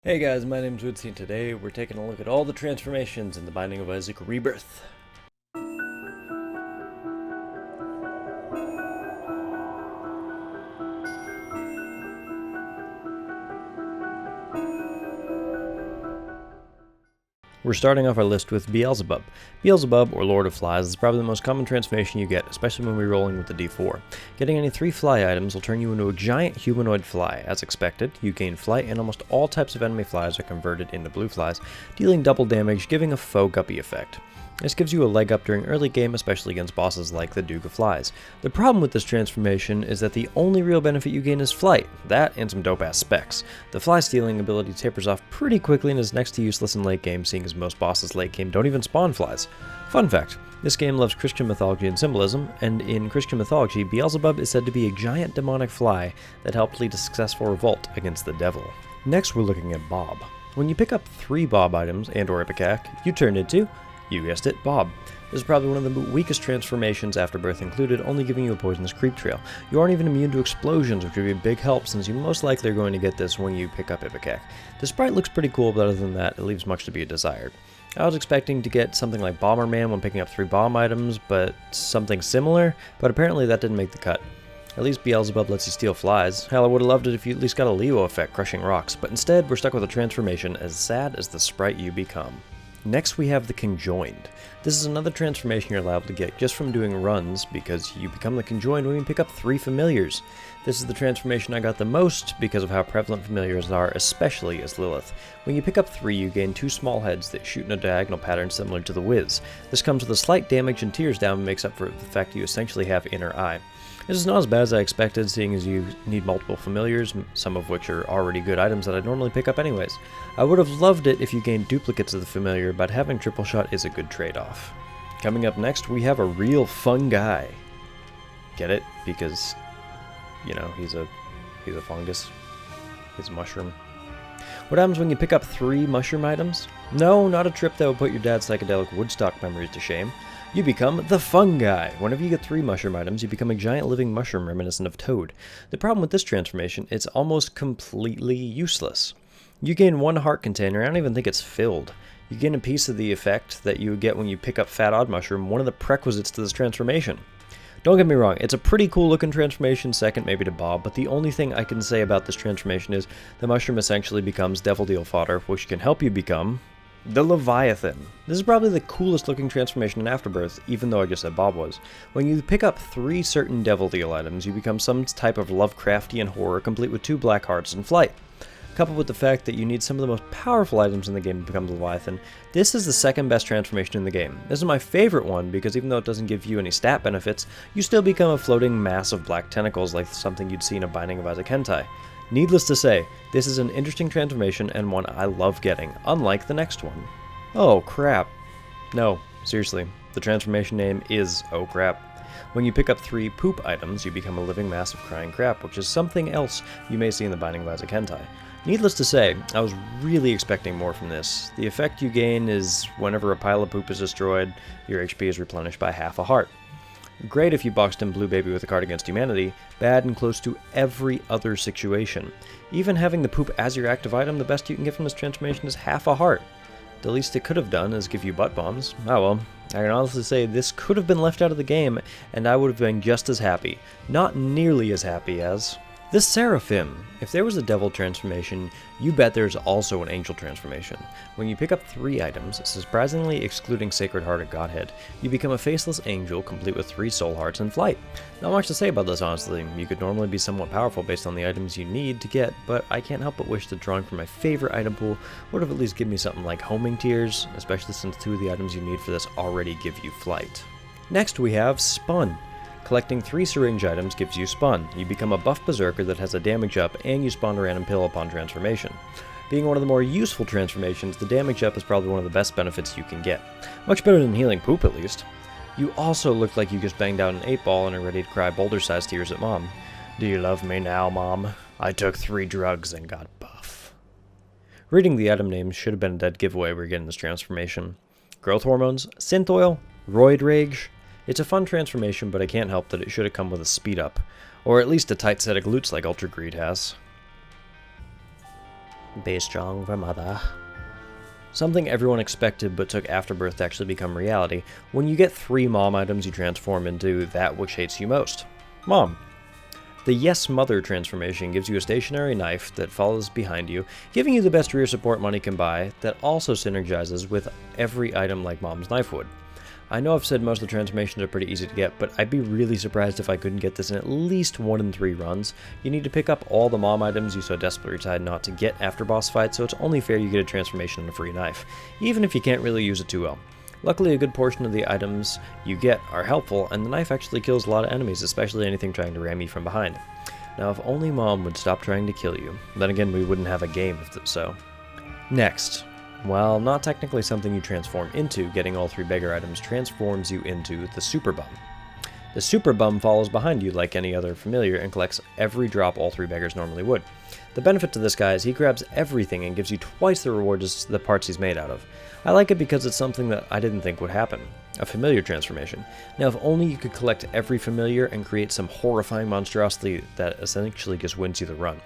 Hey guys, my name's uidsea and today we're taking a look at all the transformations in the Binding of Isaac Rebirth. We're starting off our list with Beelzebub. Beelzebub, or Lord of Flies, is probably the most common transformation you get, especially when re-rolling with the D4. Getting any 3 fly items will turn you into a giant humanoid fly. As expected, you gain flight and almost all types of enemy flies are converted into blue flies, dealing double damage, giving a faux guppy effect. This gives you a leg up during early game, especially against bosses like the Duke of Flies. The problem with this transformation is that the only real benefit you gain is flight, that and some dope ass specs. The fly stealing ability tapers off pretty quickly and is next to useless in late game, seeing as most bosses late game don't even spawn flies. Fun fact, this game loves Christian mythology and symbolism, and in Christian mythology, Beelzebub is said to be a giant demonic fly that helped lead a successful revolt against the devil. Next we're looking at Bob. When you pick up 3 Bob items and or Ipecac, you turn into, you guessed it, Bob. This is probably one of the weakest transformations, Afterbirth included, only giving you a poisonous creep trail. You aren't even immune to explosions, which would be a big help since you most likely are going to get this when you pick up Ipecac. The sprite looks pretty cool, but other than that, it leaves much to be desired. I was expecting to get something like Bomberman when picking up 3 bomb items, but something similar, but apparently that didn't make the cut. At least Beelzebub lets you steal flies. Hell, I would have loved it if you at least got a Leo effect crushing rocks, but instead we're stuck with a transformation as sad as the sprite you become. Next we have the Conjoined. This is another transformation you're allowed to get just from doing runs, because you become the Conjoined when you pick up 3 familiars. This is the transformation I got the most because of how prevalent familiars are, especially as Lilith. When you pick up 3, you gain 2 small heads that shoot in a diagonal pattern similar to the Wiz. This comes with a slight damage and tears down and makes up for the fact you essentially have inner eye. This is not as bad as I expected, seeing as you need multiple familiars, some of which are already good items that I'd normally pick up anyways. I would have loved it if you gained duplicates of the familiar, but having triple shot is a good trade-off. Coming up next, we have a real fun guy. Get it? Because, you know, he's a fungus. He's a mushroom. What happens when you pick up 3 mushroom items? No, not a trip that would put your dad's psychedelic Woodstock memories to shame. You become the Fun Guy. Whenever you get 3 mushroom items, you become a giant living mushroom reminiscent of Toad. The problem with this transformation, it's almost completely useless. You gain 1 heart container, I don't even think it's filled. You gain a piece of the effect that you get when you pick up Fat Odd Mushroom, one of the prerequisites to this transformation. Don't get me wrong, it's a pretty cool looking transformation, second maybe to Bob, but the only thing I can say about this transformation is the mushroom essentially becomes Devil Deal fodder, which can help you become the Leviathan. This is probably the coolest looking transformation in Afterbirth, even though I just said Bob was. When you pick up 3 certain Devil Deal items, you become some type of Lovecraftian horror complete with 2 black hearts and flight. Coupled with the fact that you need some of the most powerful items in the game to become Leviathan, this is the second best transformation in the game. This is my favorite one because even though it doesn't give you any stat benefits, you still become a floating mass of black tentacles like something you'd see in a Binding of Isaac hentai. Needless to say, this is an interesting transformation and one I love getting, unlike the next one. Oh crap. No, seriously, the transformation name is Oh Crap. When you pick up 3 poop items, you become a living mass of crying crap, which is something else you may see in the Binding of Isaac hentai. Needless to say, I was really expecting more from this. The effect you gain is whenever a pile of poop is destroyed, your HP is replenished by half a heart. Great if you boxed in Blue Baby with a card against humanity, bad in close to every other situation. Even having the poop as your active item, the best you can get from this transformation is half a heart. The least it could have done is give you butt bombs. Oh well, I can honestly say this could have been left out of the game, and I would have been just as happy. Not nearly as happy as the Seraphim. If there was a devil transformation, you bet there's also an angel transformation. When you pick up 3 items, surprisingly excluding Sacred Heart of Godhead, you become a faceless angel complete with 3 soul hearts and flight. Not much to say about this honestly. You could normally be somewhat powerful based on the items you need to get, but I can't help but wish that drawing from my favorite item pool would have at least given me something like Homing Tears, especially since 2 of the items you need for this already give you flight. Next we have Spun. Collecting 3 syringe items gives you Spun. You become a buff berserker that has a damage up, and you spawn a random pill upon transformation. Being one of the more useful transformations, the damage up is probably one of the best benefits you can get. Much better than healing poop at least. You also look like you just banged out an 8-ball and are ready to cry boulder-sized tears at Mom. Do you love me now, Mom? I took 3 drugs and got buff. Reading the item names should have been a dead giveaway we're getting this transformation. Growth hormones, synth oil, roid rage. It's a fun transformation, but I can't help that it should have come with a speed up, or at least a tight set of glutes like Ultra Greed has. Be strong for mother. Something everyone expected but took Afterbirth to actually become reality. When you get 3 mom items, you transform into that which hates you most. Mom. The Yes Mother transformation gives you a stationary knife that follows behind you, giving you the best rear support money can buy that also synergizes with every item like Mom's knife would. I know I've said most of the transformations are pretty easy to get, but I'd be really surprised if I couldn't get this in at least 1 in 3 runs. You need to pick up all the mom items you so desperately tried not to get after boss fights, so it's only fair you get a transformation and a free knife, even if you can't really use it too well. Luckily, a good portion of the items you get are helpful, and the knife actually kills a lot of enemies, especially anything trying to ram you from behind. Now, if only Mom would stop trying to kill you, then again we wouldn't have a game if so. Next. While not technically something you transform into, getting all 3 beggar items transforms you into the Super Bum. The Super Bum follows behind you like any other familiar and collects every drop all 3 beggars normally would. The benefit to this guy is he grabs everything and gives you twice the reward as the parts he's made out of. I like it because it's something that I didn't think would happen. A familiar transformation. Now if only you could collect every familiar and create some horrifying monstrosity that essentially just wins you the run.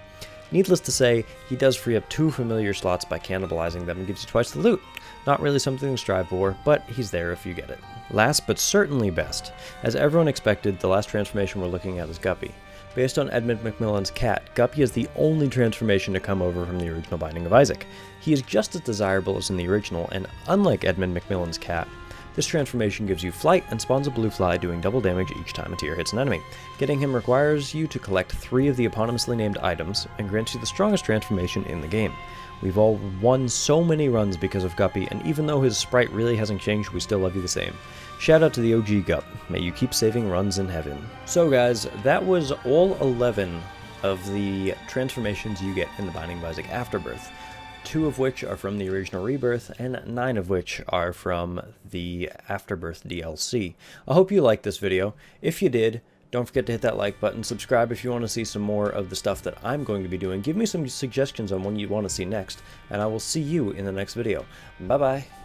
Needless to say, he does free up 2 familiar slots by cannibalizing them and gives you twice the loot. Not really something to strive for, but he's there if you get it. Last but certainly best, as everyone expected, the last transformation we're looking at is Guppy. Based on Edmund Macmillan's cat, Guppy is the only transformation to come over from the original Binding of Isaac. He is just as desirable as in the original, and unlike Edmund Macmillan's cat, this transformation gives you flight and spawns a blue fly doing double damage each time a tier hits an enemy. Getting him requires you to collect 3 of the eponymously named items and grants you the strongest transformation in the game. We've all won so many runs because of Guppy, and even though his sprite really hasn't changed, we still love you the same. Shout out to the OG Gup. May you keep saving runs in heaven. So guys, that was all 11 of the transformations you get in the Binding of Isaac Afterbirth. 2 of which are from the original Rebirth, and 9 of which are from the Afterbirth DLC. I hope you liked this video. If you did, don't forget to hit that like button, subscribe if you want to see some more of the stuff that I'm going to be doing. Give me some suggestions on what you want to see next, and I will see you in the next video. Bye bye!